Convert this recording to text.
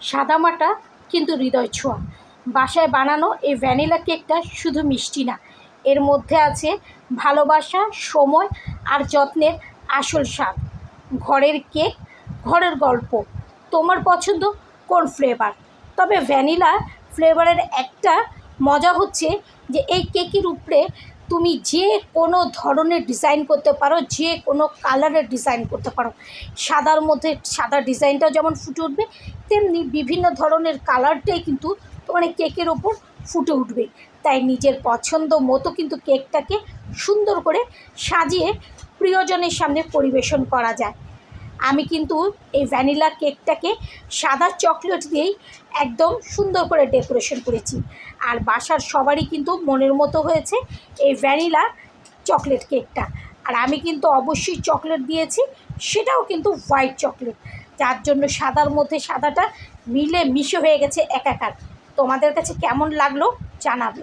সাদামাটা কিন্তু হৃদয় ছোঁয়া। বাসায় বানানো এই ভ্যানিলা কেকটা শুধু মিষ্টি না, এর মধ্যে আছে ভালোবাসা, সময় আর যত্নের আসল স্বাদ। ঘরের কেক, ঘরের গল্প। তোমার পছন্দ কোন ফ্লেভার? তবে ভ্যানিলা ফ্লেভারের একটা মজা হচ্ছে যে এই কেকের উপরে তুমি যে কোনো ধরনের ডিজাইন করতে পারো, যে কোনো কালারের ডিজাইন করতে পারো। সাদার মধ্যে সাদা ডিজাইনটাও যেমন ফুটে উঠবে, তেমনি বিভিন্ন ধরনের কালারটাই কিন্তু তোমার এই কেকের ওপর ফুটে উঠবে। তাই নিজের পছন্দ মতো কিন্তু কেকটাকে সুন্দর করে সাজিয়ে প্রিয়জনের সামনে পরিবেশন করা যায়। আমি কিন্তু এই ভ্যানিলা কেকটাকে সাদা চকলেট দিয়েই একদম সুন্দর করে ডেকোরেশন করেছি। আর বাসার সবারই কিন্তু মনের মতো হয়েছে এই ভ্যানিলা চকলেট কেকটা। আর আমি কিন্তু অবশ্যই চকলেট দিয়েছি, সেটাও কিন্তু হোয়াইট চকলেট, যার জন্য সাদার মধ্যে সাদাটা মিলে মিশে হয়ে গেছে একাকার। তোমাদের কাছে কেমন লাগলো জানাবে।